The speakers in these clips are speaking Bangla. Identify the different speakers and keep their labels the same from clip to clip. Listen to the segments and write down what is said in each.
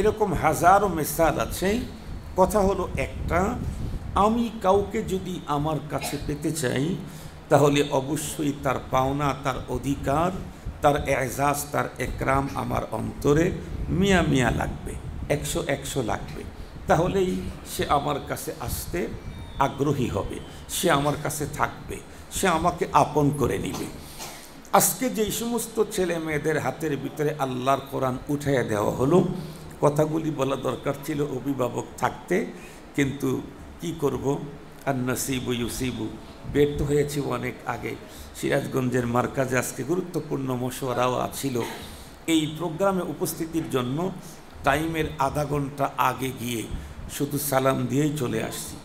Speaker 1: এরকম হাজারো মিসাল আছে। কথা হলো একটা, আমি কাউকে যদি আমার কাছে পেতে চাই তাহলে অবশ্যই তার পাওনা, তার অধিকার, তার এজাজ, তার একরাম আমার অন্তরে মিয়া মিয়া লাগবে, 100 লাগবে। তাহলেই সে আমার কাছে আসতে আগ্রহী হবে, সে আমার কাছে থাকবে, সে আমাকে আপন করে নিবে। আজকে যেই সমস্ত ছেলে মেয়েদের হাতের ভিতরে আল্লাহর কোরআন উঠাইয়া দেওয়া হলো, কথাগুলি বলা দরকার ছিল অভিভাবক থাকতে, কিন্তু কি করব, আর নসিবু ইউসিবু, ব্যর্থ হয়েছি অনেক আগে। সিরাজগঞ্জের মার্কাজে আজকে গুরুত্বপূর্ণ মশওয়ারাও ছিল। এই প্রোগ্রামে উপস্থিতির জন্য টাইমের আধা ঘন্টা আগে গিয়ে শুধু সালাম দিয়েই চলে আসছি।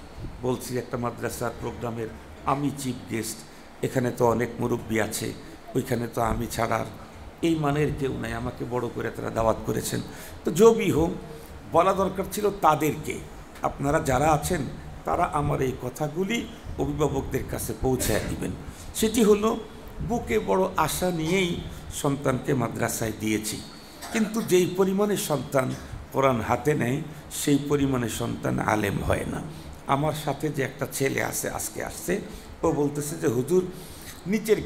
Speaker 1: বলছি একটা মাদ্রাসার প্রোগ্রামের আমি চিফ গেস্ট, এখানে তো অনেক মুরব্বী আছে, ওইখানে তো আমি ছাড়ার এই মানের কেউ নাই, আমাকে বড় করে তারা দাওয়াত করেছেন। তো জবি হোক, বলা দরকার ছিল তাদেরকে, আপনারা যারা আছেন তারা আমার এই কথাগুলি অভিভাবকদের কাছে পৌঁছায় দিবেন। সেটি হলো, বুকে বড় আশা নিয়েই সন্তানকে মাদ্রাসায় দিয়েছি, কিন্তু যেই পরিমাণে সন্তান কোরআন হাতে নেয় সেই পরিমাণে সন্তান আলেম হয় না। আমার সাথে যে একটা ছেলে আছে, আজকে আসছে, ও বলতেছে যে হুজুর, নিচের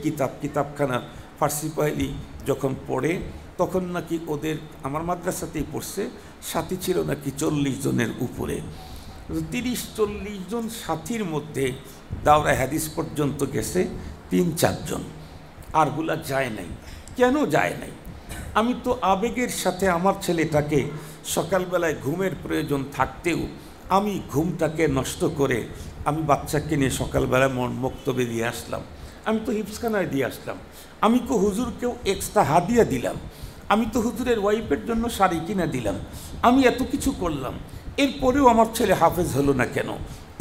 Speaker 1: কিতাবখানা ফার্সি পাইলি যখন পড়ে তখন নাকি ওদের, আমার মাদ্রাসাতেই পড়ছে, সাথী ছিল নাকি 40 জনের উপরে। 30-40 জন সাথীর মধ্যে দাওরা হাদিস পর্যন্ত গেছে 3-4 জন, আরগুলা যায় নাই। কেন যায় নাই? আমি তো আবেগের সাথে আমার ছেলেটাকে সকালবেলায় ঘুমের প্রয়োজন থাকতেও আমি ঘুমটাকে নষ্ট করে আমি বাচ্চাকে নিয়ে সকালবেলায় মক্তবে দিয়ে আসলাম, আমি তো হিফজখানায় দিয়ে আসলাম, আমি তো হুজুরকেও এক্সট্রা হাদিয়া দিলাম, আমি তো হুজুরের ওয়াইফের জন্য শাড়ি কিনা দিলাম, আমি এত কিছু করলাম, এরপরেও আমার ছেলে হাফেজ হলো না কেন?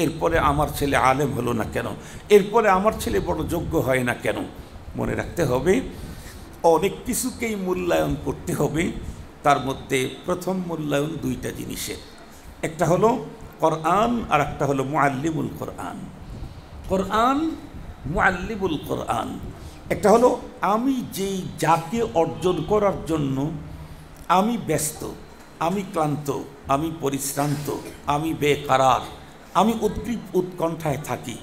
Speaker 1: এরপরে আমার ছেলে আলেম হলো না কেন? এরপরে আমার ছেলে বড় যোগ্য হয় না কেন? মনে রাখতে হবে, অনেক কিছুকেই মূল্যায়ন করতে হবে। তার মধ্যে প্রথম মূল্যায়ন 2টা জিনিসের, একটা হলো কোরআন আর একটা হলো মুআল্লিমুল কোরআন। কোরআন, মুআল্লিমুল কোরআন। একটা হলো আমি যেই যাকে অর্জন করার জন্য আমি ব্যস্ত, আমি ক্লান্ত, আমি পরিশ্রান্ত, আমি বেকারার, আমি উৎকণ্ঠায় থাকি,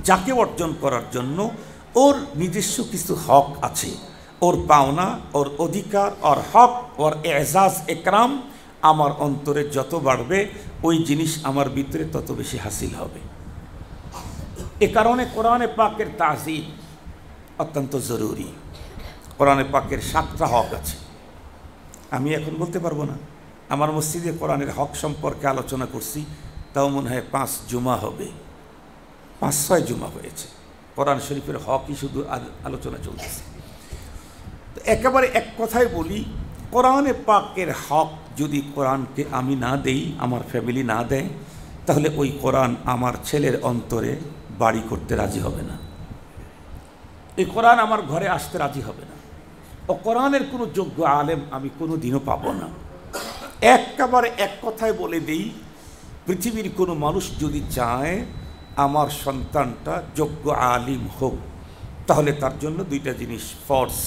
Speaker 1: যাকে অর্জন করার জন্য ওর নিজস্ব কিছু হক আছে, ওর পাওনা, ওর অধিকার, ওর হক, ওর এজাজ একরাম আমার অন্তরে যত বাড়বে ওই জিনিস আমার ভিতরে তত বেশি হাসিল হবে। এ কারণে কোরআনে পাকের তাজিম অত্যন্ত জরুরি। কোরআনে পাকের 7টা হক আছে, আমি এখন বলতে পারবো না। আমার মসজিদে কোরআনের হক সম্পর্কে আলোচনা করছি, তাও মনে হয় 5 জুমা হবে, 5-6 জুমা হয়েছে। কোরআন শরীফের হকই শুধু আলোচনা চলতেছে। তো একেবারে এক কথায় বলি, কোরআনে পাকের হক যদি কোরআনকে আমি না দেই, আমার ফ্যামিলি না দেয়, তাহলে ওই কোরআন আমার ছেলের অন্তরে বাড়ি করতে রাজি হবে না, এই কোরআন আমার ঘরে আসতে রাজি হবে না, ও কোরআনের কোনো যোগ্য আলেম আমি কোনো দিনও পাবো না। একেবারে এক কথায় বলে দিই, পৃথিবীর কোনো মানুষ যদি চায় আমার সন্তানটা যোগ্য আলিম হোক, তাহলে তার জন্য 2টা জিনিস ফর্স,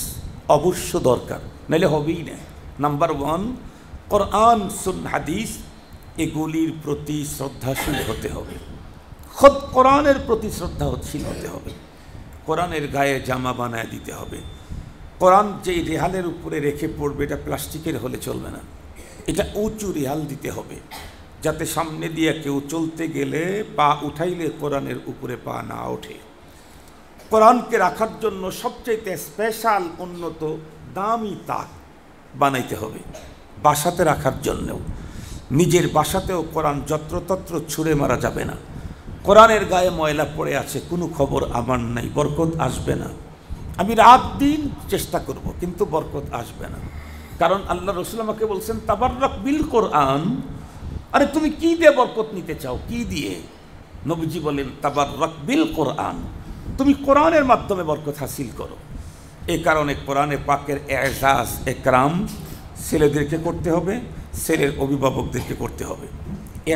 Speaker 1: অবশ্য দরকার, নাহলে হবেই না। নাম্বার 1, কোরআন সুন্নাহ হাদিস এগুলির প্রতি শ্রদ্ধাশীল হতে হবে, খোদ কোরআনের প্রতি শ্রদ্ধাশীল হতে হবে, কোরআনের গায়ে জামা বানায় দিতে হবে। কোরআন যেই রেহালের উপরে রেখে পড়বে এটা প্লাস্টিকের হলে চলবে না, এটা উঁচু রেহাল দিতে হবে, যাতে সামনে দিয়ে কেউ চলতে গেলে পা উঠাইলে কোরআনের উপরে পা না ওঠে। কোরআনকে রাখার জন্য সবচাইতে স্পেশাল উন্নত দামি তাক বানাইতে হবে, বাসাতে রাখার জন্যও। নিজের বাসাতেও কোরআন যত্রতত্র ছুঁড়ে মারা যাবে না। কোরআনের গায়ে ময়লা পড়ে আছে, কোনো খবর আমার নাই, বরকত আসবে না। আমি রাত দিন চেষ্টা করব, কিন্তু বরকত আসবে না। কারণ আল্লাহ রাসূল আমাকে বলছেন তাবাররাক বিল কোরআন। আরে তুমি কি দিয়ে বরকত নিতে চাও, কি দিয়ে? নবীজি বলেন তাবাররাক বিল কোরআন, তুমি কোরআনের মাধ্যমে বরকত হাসিল করো। এই কারণে কোরআনে পাকের এজাজ একরাম ছেলেদেরকে করতে হবে, ছেলের অভিভাবকদেরকে করতে হবে।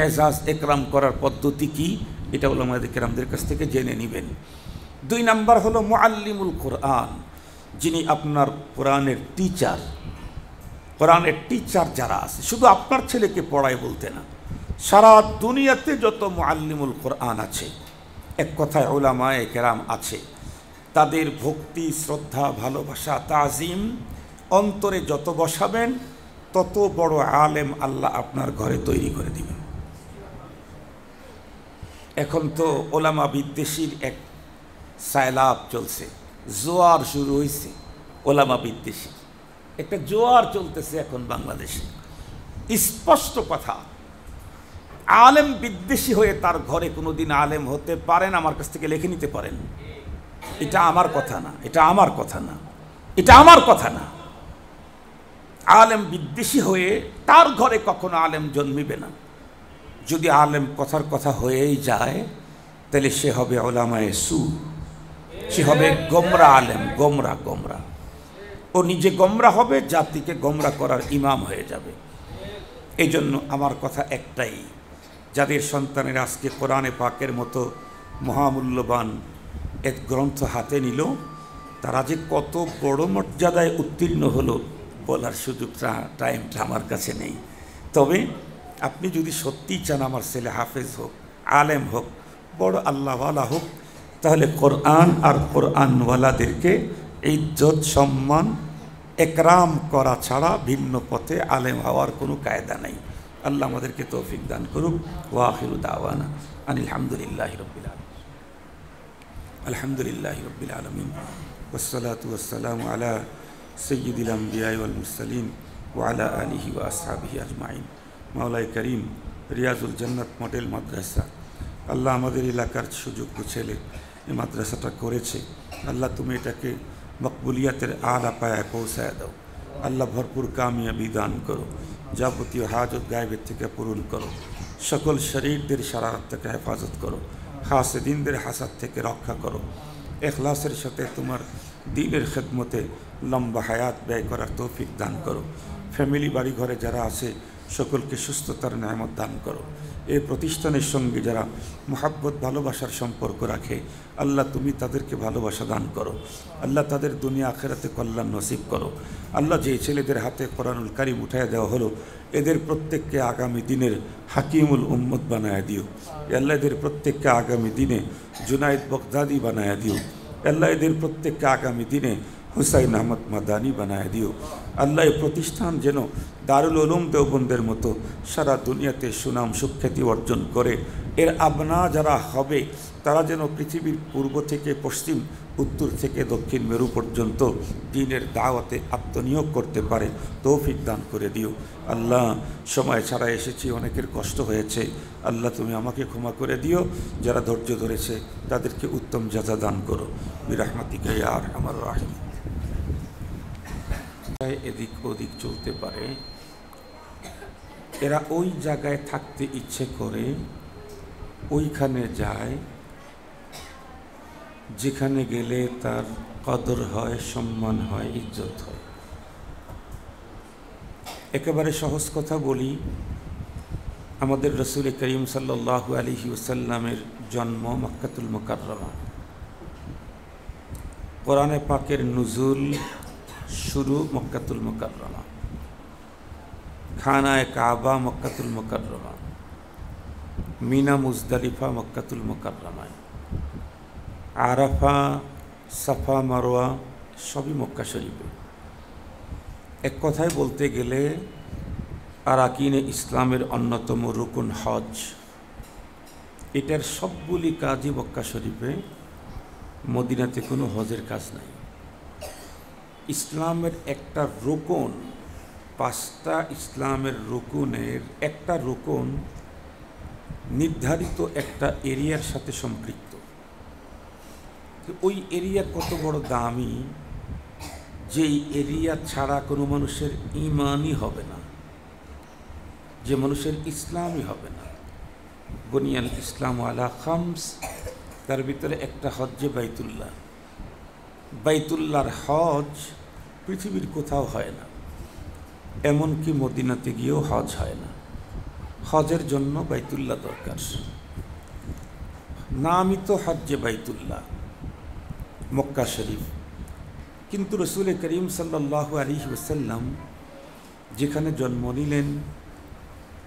Speaker 1: এজাজ একরাম করার পদ্ধতি কি, এটা উলামায়ে কেরামদের কাছ থেকে জেনে নেবেন। 2 নাম্বার হলো মুআল্লিমুল কোরআন, যিনি আপনার কোরআনের টিচার, কোরআনের টিচার যারা আছে, শুধু আপনার ছেলেকে পড়ায় বলতে না, সারা দুনিয়াতে যত মুআল্লিমুল কোরআন আছে, এক কথায় উলামায়ে কেরাম আছে, তাদের ভক্তি, শ্রদ্ধা, ভালোবাসা, তাজিম অন্তরে যত বসাবেন, তত বড় আলেম আল্লাহ আপনার ঘরে তৈরি করে দিবেন। এখন তো ওলামা বিদ্বেষীর এক সায়লাব চলছে, জোয়ার শুরু হয়েছে, ওলামা বিদ্বেষী একটা জোয়ার চলতেছে এখন বাংলাদেশে। স্পষ্ট কথা, আলেম বিদ্বেষী হয়ে তার ঘরে কোনোদিন আলেম হতে পারেন, আমার কাছ থেকে লিখে নিতে পারেন। এটা আমার কথা না, এটা আমার কথা না, এটা আমার কথা না। আলেম বিদ্বেষী হয়ে তার ঘরে কখনো আলেম জন্মিবে না। যদি আলেম কথার কথা হয়েই যায়, তাহলে সে হবে উলামায়ে সু, সে হবে গোমরা আলেম, গোমরা গোমরা। ও নিজে গোমরা হবে, জাতিকে গোমরা করার ইমাম হয়ে যাবে। এই জন্য আমার কথা একটাই, যাদের সন্তানের আজকে কোরআনে পাকের মতো মহামূল্যবান এক গ্রন্থ হাতে নিল, তারা যে কত বড় মর্যাদায় উত্তীর্ণ হলো বলার সুযোগটা, টাইমটা আমার কাছে নেই। তবে আপনি যদি সত্যিই চান আমার ছেলে হাফেজ হোক, আলেম হোক, বড় আল্লাহওয়ালা হোক, তাহলে কোরআন আর কোরআনওয়ালাদেরকে ইজ্জত, সম্মান, একরাম করা ছাড়া ভিন্ন পথে আলেম হওয়ার কোনো কায়দা নেই। আল্লাহ আমাদেরকে তৌফিক দান করুক। ওয়া আখিরু দাওয়ানা আনিল হামদুলিল্লাহি রাব্বিল আলামিন। আলহামদুলিল্লাহি রাব্বিল আলামিন ওয়াসসালাতু ওয়াসসালামু আলা সাইয়্যিদিল আমবিয়া ওয়াল মুরসালিন ওয়া আলা আলিহি ওয়া আসহাবিহি আজমাইন। মাওলাই করিম, রিয়াজুল জান্নাত মডেল মাদ্রাসা, আল্লাহ আমাদের এলাকার সুযোগ্য ছেলে এই মাদ্রাসাটা করেছে। আল্লাহ তুমি এটাকে মকবুলিয়াতের আলা পায়ায় পৌঁছায় দাও। আল্লাহ ভরপুর কামিয়াবি দান করো, যাবতীয় হাজত গায়েবের থেকে পূরণ করো, সকল শরীরদের শারারত থেকে হেফাজত করো, হাসিদিনদের হাসাদ থেকে রক্ষা করো। এখলাসের সাথে তোমার দিনের খেদমতে লম্বা হায়াত ব্যয় করার তৌফিক দান করো। ফ্যামিলি, বাড়ি ঘরে যারা আছে সকলকে সুস্থতার নেয়ামত দান করো। এই প্রতিষ্ঠানের সঙ্গে যারা মহাব্বত, ভালোবাসার সম্পর্ক রাখে, আল্লাহ তুমি তাদেরকে ভালোবাসা দান করো। আল্লাহ তাদের দুনিয়া আখেরাতে কল্যাণ নসিব করো। আল্লাহ যে ছেলেদের হাতে কোরআনুল কারিম উঠাইয়া দেওয়া হলো, এদের প্রত্যেককে আগামী দিনের হাকিমুল উম্মত বানায়া দিও। আল্লাহ এদের প্রত্যেককে আগামী দিনে জুনায়েদ বগদাদি বানায়া দিও। আল্লাহ এদের প্রত্যেককে আগামী দিনে হুসাইন আহমদ মাদানি বানায় দিও। আল্লাহ এই প্রতিষ্ঠান যেন দারুল উলুম দেওবন্দের মতো সারা দুনিয়াতে সুনাম সুখ্যাতি অর্জন করে। এর আবনা যারা হবে তারা যেন পৃথিবীর পূর্ব থেকে পশ্চিম, উত্তর থেকে দক্ষিণ মেরু পর্যন্ত দ্বীনের দাওয়াতে আত্মনিয়োগ করতে পারে, তৌফিক দান করে দিও। আল্লাহ সময় ছাড়া এসেছি, অনেকের কষ্ট হয়েছে, আল্লাহ তুমি আমাকে ক্ষমা করে দিও। যারা ধৈর্য ধরেছে তাদেরকে উত্তম যাজা দান করো। বিরহমাতিকা ইয়া আরহামার রাহিম। এদিক ওদিক চলতে পারে, এরা ওই জায়গায় থাকতে ইচ্ছে করে, ওইখানে যায় যেখানে গেলে তার কদর হয়, সম্মান হয়, ইজ্জত হয়। একেবারে সহজ কথা বলি, আমাদের রসুল করিম সাল্লাল্লাহু আলাইহি ওয়াসাল্লামের জন্ম মক্কাতুল মুকাররমা, কোরআনে পাকের নুজুল শুরু মক্কাতুল মুকাররমা, খানায়ে কাবা মক্কাতুল মুকাররমা, মিনা মুজদালিফা মক্কাতুল মুকাররমায়, আরাফা, সাফা, মারওয়া সবই মক্কা শরীফে। এক কথায় বলতে গেলে আরাকিনে ইসলামের অন্যতম রুকুন হজ, এটার সবগুলি কাজই মক্কা শরীফে। মদিনাতে কোনো হজের কাজ নাই। ইসলামের একটা রুকুন, 5টা ইসলামের রুকুনের একটা রুকুন নির্ধারিত একটা এরিয়ার সাথে সম্পৃক্ত। ওই এরিয়া কত বড় দামি, যেই এরিয়া ছাড়া কোনো মানুষের ঈমানই হবে না, যে মানুষের ইসলামই হবে না। বুনিয়াল ইসলাম আলা খামস, তার ভিতরে একটা হজ্জে বাইতুল্লাহ। বাইতুল্লাহর হজ পৃথিবীর কোথাও হয় না, এমনকি মদিনাতে গিয়েও হজ হয় না। হজের জন্য বাইতুল্লাহ দরকার। নামই তো হজ্জে বাইতুল্লাহ, মক্কা শরীফ। কিন্তু রসুল করিম সাল্লাল্লাহু আলাইহি ওয়াসাল্লাম যেখানে জন্ম নিলেন,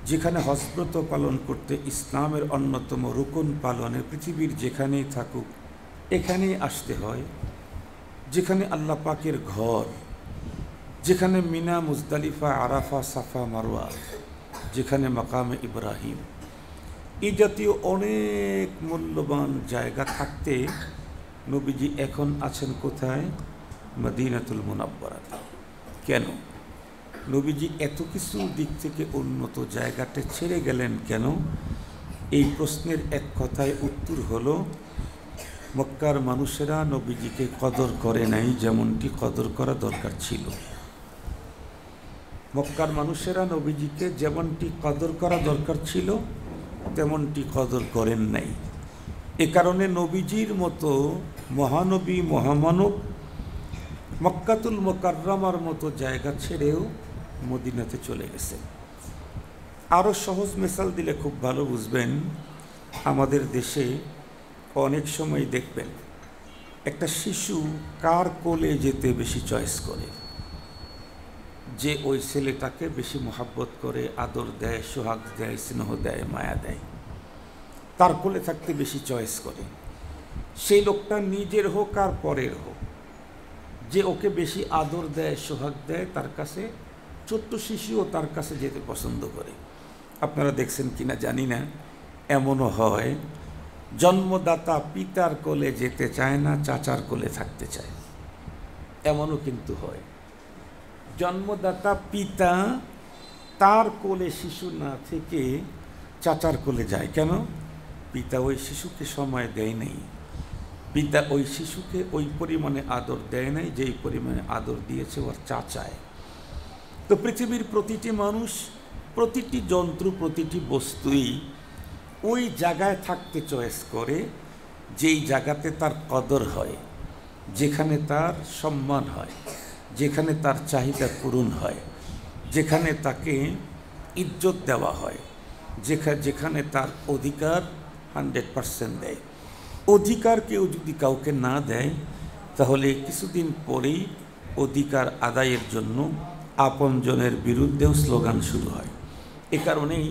Speaker 1: যেখানে হজব্রত পালন করতে ইসলামের অন্যতম রুকন পালনে পৃথিবীর যেখানেই থাকুক এখানেই আসতে হয়, যেখানে আল্লাহ পাকের ঘর, যেখানে মিনা, মুজদালিফা, আরাফা, সাফা, মারওয়া, যেখানে মাকামে ইব্রাহিম, এই জাতীয় অনেক মূল্যবান জায়গা থাকতে নবীজি এখন আছেন কোথায়? মদিনাতুল মুনাব্বারাতে। কেন নবীজি এত কিছু দিক থেকে উন্নত জায়গাতে ছেড়ে গেলেন কেন? এই প্রশ্নের এক কথায় উত্তর হলো, মক্কার মানুষেরা নবীজিকে কদর করে নাই যেমনটি কদর করা দরকার ছিল। মক্কার মানুষেরা নবীজিকে যেমনটি কদর করা দরকার ছিল তেমনটি কদর করেন নাই। এ কারণে নবীজির মতো মহানবী, মহামানব মক্কাতুল মুকাররমার মতো জায়গা ছেড়েও মদিনাতে চলে গেছে। আরও সহজ মিসাল দিলে খুব ভালো বুঝবেন। আমাদের দেশে অনেক সময় দেখবেন একটা শিশু কার কোলে যেতে বেশি চয়েস করে, যে ওই ছেলেটাকে বেশি মহাব্বত করে, আদর দেয়, সোহাগ দেয়, স্নেহ দেয়, মায়া দেয়, তার কোলে থাকতে বেশি চয়েস করে। সেই লোকটা নিজের হোক আর পরের হোক, যে ওকে বেশি আদর দেয়, সোহাগ দেয়, তার কাছে ছোট্ট শিশুও তার কাছে যেতে পছন্দ করে। আপনারা দেখছেন কিনা জানি না, এমনও হয় জন্মদাতা পিতার কোলে যেতে চায় না, চাচার কোলে থাকতে চায়। এমনও কিন্তু হয় জন্মদাতা পিতা তার কোলে শিশু না থেকে চাচার কোলে যায়। কেন? পিতা ওই শিশুকে সময় দেয় নাই, পিতা ওই শিশুকে ওই পরিমাণে আদর দেয় নাই যেই পরিমাণে আদর দিয়েছে ওর চাচায়। তো পৃথিবীর প্রতিটি মানুষ, প্রতিটি যন্ত্র, প্রতিটি বস্তুই ওই জায়গায় থাকতে চয়েস করে যেই জায়গাতে তার কদর হয়, যেখানে তার সম্মান হয়, যেখানে তার চাহিদা পূরণ হয়, যেখানে তাকে ইজ্জত দেওয়া হয়, যেখানে তার অধিকার 100% দেয়। অধিকার কেউ যদি কাউকে না দেয় তাহলে কিছুদিন পরেই অধিকার আদায়ের জন্য আপনজনের বিরুদ্ধেও স্লোগান শুরু হয়। এ কারণেই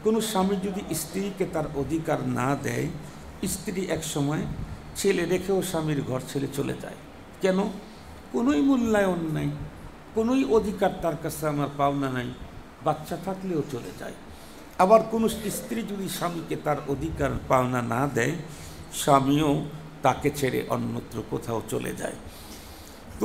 Speaker 1: কোনো স্বামী যদি স্ত্রীকে তার অধিকার না দেয়, স্ত্রী এক সময় ছেলে রেখেও স্বামীর ঘর ছেড়ে চলে যায়। কেন? কোনোই মূল্যায়ন নাই, কোনোই অধিকার তার কাছে আমার পাওনা নাই, বাচ্চা থাকলেও চলে যায়। আবার কোনো স্ত্রী যদি স্বামীকে তার অধিকার পাওনা না দেয়, স্বামীও তাকে ছেড়ে অন্যত্র কোথাও চলে যায়।